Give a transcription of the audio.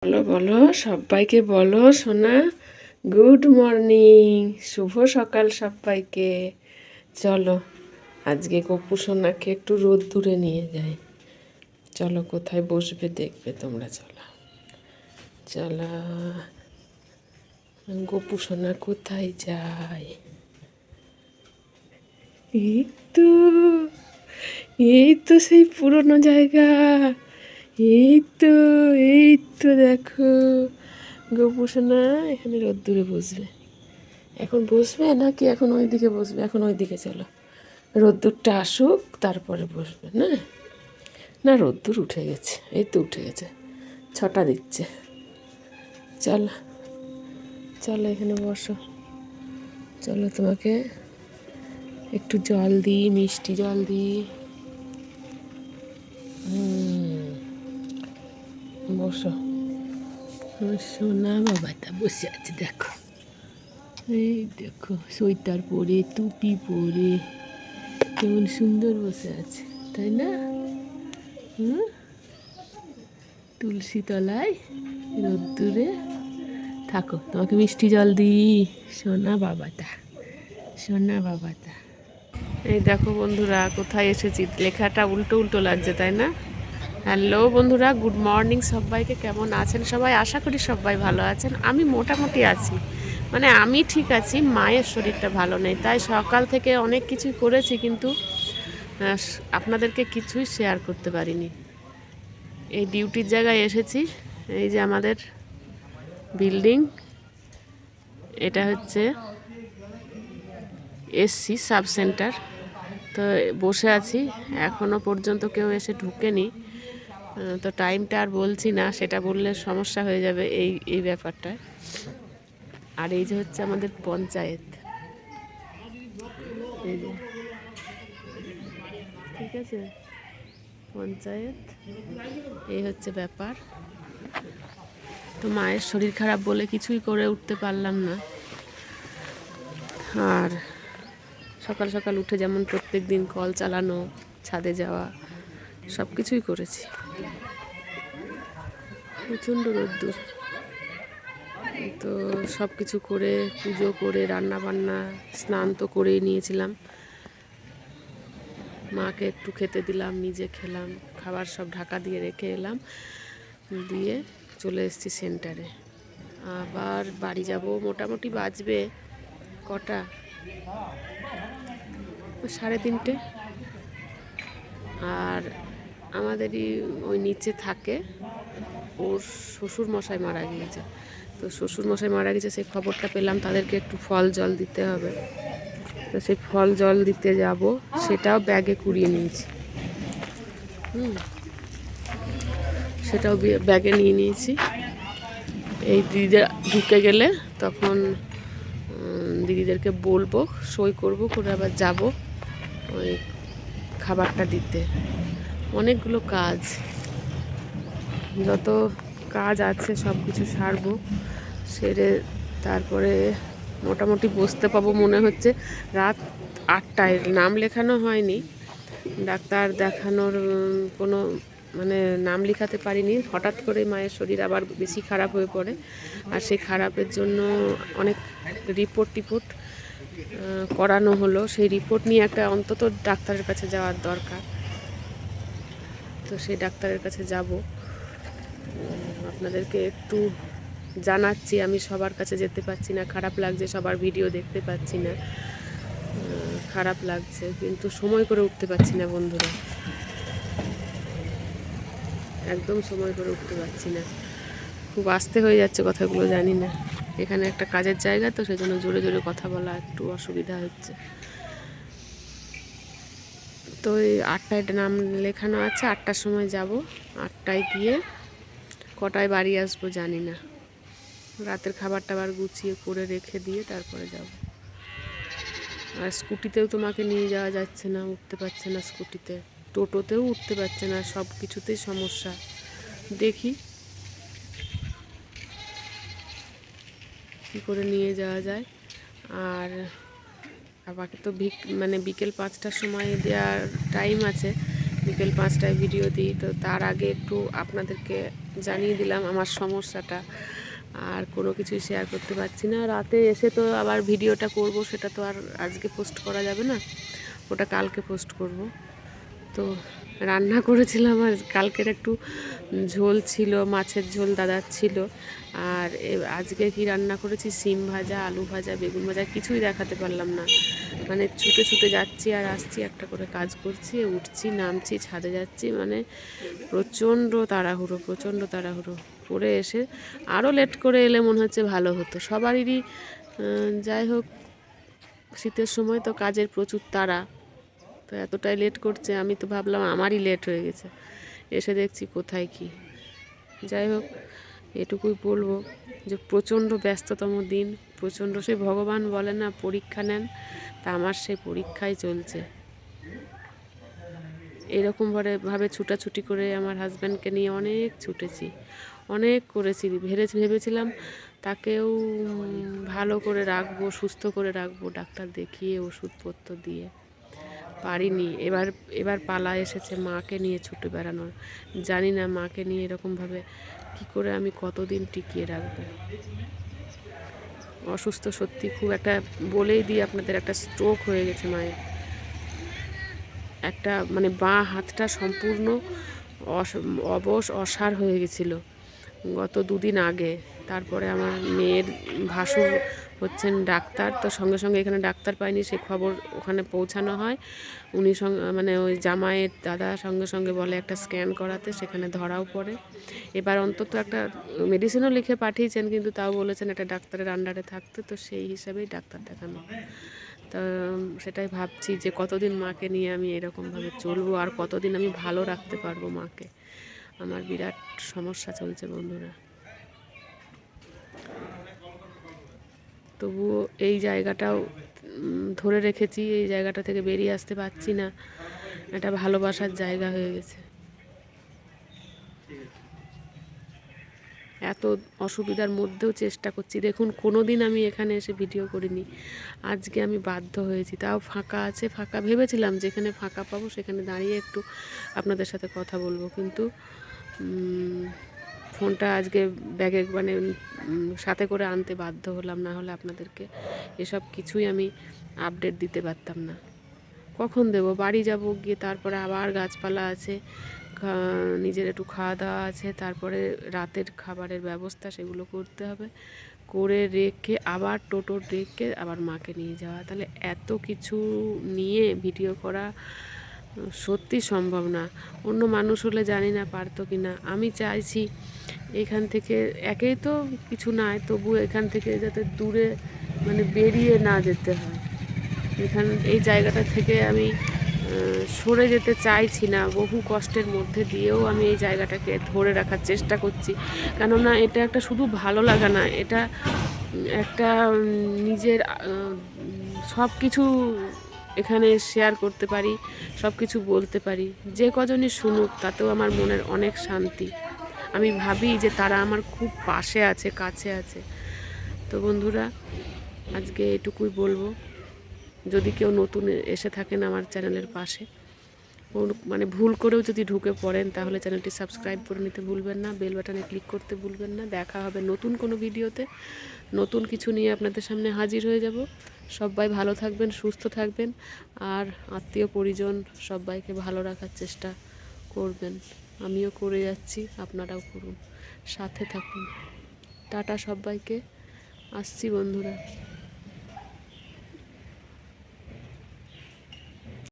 বলো বলো সবাইকে বলো সোনা, গুড মর্নিং, শুভ সকাল সবাইকে। চলো আজকে গপু সোনাকে একটু রোদ্দুরে নিয়ে যাই। চলো কোথায় বসবে দেখবে তোমরা। চলো চলো, গপু সোনা কোথায় যায়? এই তো, এই তো সেই পুরনো জায়গা। এই তো, এই তো দেখো গপু সোনা এখানে রোদ্দুরে বসবে। এখন বসবে নাকি এখন ওইদিকে বসবে? এখন ওইদিকে চলো, রোদ্দুরটা আসুক তারপরে বসবে। না না, রোদ্দুর উঠে গেছে, এই তো উঠে গেছে, ছটা দিচ্ছে। চলো চলো এখানে বসো। চলো তোমাকে একটু জল দিই, মিষ্টি জল দিই। বসো। আমার সোনা বাবাটা বসে আছে দেখো। এই দেখো সোয়েটার পরে, টুপি পরে কেমন সুন্দর বসে আছে, তাই না? হুম, তুলসী তলায় রোদ্দুরে থাকো, তোমাকে মিষ্টি জল দিই সোনা বাবাটা, সোনা বাবাটা। এই দেখো বন্ধুরা কোথায় এসেছি, লেখাটা উল্টো উল্টো লাগছে তাই না? হ্যালো বন্ধুরা, গুড মর্নিং সবাইকে। কেমন আছেন সবাই? আশা করি সবাই ভালো আছেন। আমি মোটামুটি আছি, মানে আমি ঠিক আছি, মায়ের শরীরটা ভালো নেই, তাই সকাল থেকে অনেক কিছুই করেছি কিন্তু আপনাদেরকে কিছুই শেয়ার করতে পারিনি। এই ডিউটির জায়গায় এসেছি, এই যে আমাদের বিল্ডিং, এটা হচ্ছে এসসি সাব সেন্টার। তো বসে আছি, এখনও পর্যন্ত কেউ এসে ঢুকেনি। তো টাইমটা আর বলছি না, সেটা বললে সমস্যা হয়ে যাবে এই এই ব্যাপারটায়। আর এই যে হচ্ছে আমাদের পঞ্চায়েত, এই যে, ঠিক আছে, পঞ্চায়েত, এই হচ্ছে ব্যাপার। তো মায়ের শরীর খারাপ বলে কিছুই করে উঠতে পারলাম না। আর সকাল সকাল উঠে যেমন প্রত্যেক দিন কল চালানো, ছাদে যাওয়া, সব কিছুই করেছি। প্রচণ্ড রোদ্দুর, তো সব কিছু করে, পুজো করে, রান্না বান্না, স্নান তো করেই নিয়েছিলাম। মাকে একটু খেতে দিলাম, নিজে খেলাম, খাবার সব ঢাকা দিয়ে রেখে এলাম, দিয়ে চলে এসেছি সেন্টারে। আবার বাড়ি যাব, মোটামুটি বাজবে কটা, 3:30। আর আমাদেরই ওই নিচে থাকে, ওর শ্বশুর মশাই মারা গিয়েছে। তো শ্বশুর মশাই মারা গেছে সেই খবরটা পেলাম, তাদেরকে একটু ফল জল দিতে হবে। তো সেই ফল জল দিতে যাব, সেটাও ব্যাগে কুড়িয়ে নিয়েছি। সেটাও ব্যাগে নিয়ে নিয়েছি। এই দিদিরা ঢুকে গেলে তখন দিদিদেরকে বলবো, সই করব, করে আবার যাব ওই খাবারটা দিতে। অনেকগুলো কাজ, যত কাজ আছে সব কিছু সারবো, সেরে তারপরে মোটামুটি বসতে পাবো মনে হচ্ছে। রাত 8টায়, নাম লেখানো হয়নি, ডাক্তার দেখানোর কোনো মানে নাম লেখাতে পারিনি। হঠাৎ করে মায়ের শরীর আবার বেশি খারাপ হয়ে পড়ে, আর সেই খারাপের জন্য অনেক রিপোর্ট করানো হলো। সেই রিপোর্ট নিয়ে একটা অন্তত ডাক্তারের কাছে যাওয়ার দরকার। তো সেই ডাক্তারের কাছে যাব, আপনাদেরকে একটু জানাচ্ছি। আমি সবার কাছে যেতে পারছি না, খারাপ লাগছে, সবার ভিডিও দেখতে পাচ্ছি না, খারাপ লাগছে, কিন্তু সময় করে উঠতে পারছি না বন্ধুরা, একদম সময় করে উঠতে পারছি না। খুব আস্তে হয়ে যাচ্ছে কথাগুলো, জানি না, এখানে একটা কাজের জায়গা তো সেই জন্য জোরে জোরে কথা বলা একটু অসুবিধা হচ্ছে। তো এই 8টায় নাম লেখানো আছে, 8টার সময় যাব। 8টায় গিয়ে কটায় বাড়ি আসবো জানি না, রাতের খাবার টাবার গুছিয়ে করে রেখে দিয়ে তারপরে যাব। আর স্কুটিতেও তোমাকে নিয়ে যাওয়া যাচ্ছে না, উঠতে পারছে না স্কুটিতে, টোটোতেও উঠতে পারছে না, সব কিছুতেই সমস্যা। দেখি কী করে নিয়ে যাওয়া যায়। আর আমাকে তো মানে বিকেল 5টার সময় দেওয়ার টাইম আছে, বিকেল 5টায় ভিডিও দিই। তো তার আগে একটু আপনাদেরকে জানিয়ে দিলাম আমার সমস্যাটা, আর কোনো কিছুই শেয়ার করতে পারছি না। রাতে এসে তো আবার ভিডিওটা করব, সেটা তো আর আজকে পোস্ট করা যাবে না, ওটা কালকে পোস্ট করব। তো রান্না করেছিলাম, আর কালকের একটু ঝোল ছিল, মাছের ঝোল দাদার ছিল। আর আজকে কি রান্না করেছি, সিম ভাজা, আলু ভাজা, বেগুন ভাজা, কিছুই দেখাতে পারলাম না। মানে ছুটে ছুটে যাচ্ছি আর আসছি, একটা করে কাজ করছি, উঠছি নামছি, ছাদে যাচ্ছি, মানে প্রচণ্ড তাড়াহুড়ো করে এসে আরও লেট করে এলে মনে হচ্ছে ভালো হতো। সবারই যাই হোক, শীতের সময় তো কাজের প্রচুর তাড়া, তো এতটাই লেট করছে। আমি তো ভাবলাম আমারই লেট হয়ে গেছে, এসে দেখছি কোথায় কি। যাই হোক, এটুকুই বলবো যে প্রচণ্ড ব্যস্ততম দিন, প্রচণ্ড, সেই ভগবান বলে না পরীক্ষা নেন, তা আমার সেই পরীক্ষাই চলছে। এরকমভাবে ছুটাছুটি করে আমার হাজব্যান্ডকে নিয়ে অনেক ছুটেছি, অনেক করেছি। ভেবেছিলাম তাকেও ভালো করে রাখবো, সুস্থ করে রাখবো, ডাক্তার দেখিয়ে ওষুধপত্র দিয়ে, পারিনি। এবার পালা এসেছে মাকে নিয়ে ছুটে বেড়ানোর। জানি না মাকে নিয়ে এরকমভাবে কি করে আমি কতদিন টিকিয়ে রাখবো। অসুস্থ সত্যি খুব, একটা বলেই দিই আপনাদের, একটা স্ট্রোক হয়ে গেছে মায়ের। একটা মানে বাঁ হাতটা সম্পূর্ণ অবশ অসাড় হয়ে গেছিলো গত 2 দিন আগে। তারপরে আমার মেয়ের ভাসুর হচ্ছেন ডাক্তার, তো সঙ্গে সঙ্গে এখানে ডাক্তার পাইনি, সে খবর ওখানে পৌঁছানো হয়। উনি মানে ওই জামাইয়ের দাদা সঙ্গে সঙ্গে বলে একটা স্ক্যান করাতে, সেখানে ধরাও পড়ে। এবার অন্তত একটা মেডিসিনও লিখে পাঠিয়েছেন, কিন্তু তাও বলেছেন একটা ডাক্তারের আন্ডারে থাকতে, তো সেই হিসাবেই ডাক্তার দেখানো। তো সেটাই ভাবছি যে কতদিন মাকে নিয়ে আমি এরকমভাবে চলবো, আর কতদিন আমি ভালো রাখতে পারবো মাকে। আমার বিরাট সমস্যা চলছে বন্ধুরা। তবুও এই জায়গাটাও ধরে রেখেছি, এই জায়গাটা থেকে বেরিয়ে আসতে পারছি না। এটা ভালোবাসার জায়গা হয়ে গেছে। এত অসুবিধার মধ্যেও চেষ্টা করছি। দেখুন, কোনো দিন আমি এখানে এসে ভিডিও করিনি, আজকে আমি বাধ্য হয়েছি। তাও ফাঁকা আছে, ফাঁকা ভেবেছিলাম যেখানে ফাঁকা পাবো সেখানে দাঁড়িয়ে একটু আপনাদের সাথে কথা বলবো, কিন্তু ফোনটা আজকে ব্যাগে মানে সাথে করে আনতে বাধ্য হলাম, না হলে আপনাদেরকে এসব কিছুই আমি আপডেট দিতে পারতাম না। কখন দেবো? বাড়ি যাব, গিয়ে তারপরে আবার গাছপালা আছে, নিজের একটু খাওয়া দাওয়া আছে, তারপরে রাতের খাবারের ব্যবস্থা, সেগুলো করতে হবে, করে রেখে আবার টোটো রেখে আবার মাকে নিয়ে যাওয়া। তাহলে এত কিছু নিয়ে ভিডিও করা সত্যি সম্ভব না। অন্য মানুষ হলে জানি না পারতো কি না। আমি চাইছি এখান থেকে, একেই তো কিছু নাই, তবু এখান থেকে যাতে দূরে মানে বেরিয়ে না যেতে হয়। এই জায়গাটা থেকে আমি সরে যেতে চাইছি না। বহু কষ্টের মধ্যে দিয়েও আমি এই জায়গাটাকে ধরে রাখার চেষ্টা করছি, কেননা এটা একটা শুধু ভালো লাগা না, এটা একটা নিজের সব কিছু এখানে শেয়ার করতে পারি, সব কিছু বলতে পারি। যে কজনই শুনুক তাতেও আমার মনের অনেক শান্তি। আমি ভাবি যে তারা আমার খুব পাশে আছে, কাছে আছে। তো বন্ধুরা, আজকে এটুকুই বলবো। যদি কেউ নতুন এসে থাকেন আমার চ্যানেলের পাশে, মানে ভুল করেও যদি ঢুকে পড়েন, তাহলে চ্যানেলটি সাবস্ক্রাইব করে নিতে ভুলবেন না, বেল বাটনে ক্লিক করতে ভুলবেন না। দেখা হবে নতুন কোনো ভিডিওতে, নতুন কিছু নিয়ে আপনাদের সামনে হাজির হয়ে যাব। সবাই ভালো থাকবেন, সুস্থ থাকবেন, আর আত্মীয় পরিজন সবাইকে ভালো রাখার চেষ্টা করবেন। আমিও করে যাচ্ছি, আপনারাও করুন, সাথে থাকুন। টাটা সবাইকে, আসছি বন্ধুরা।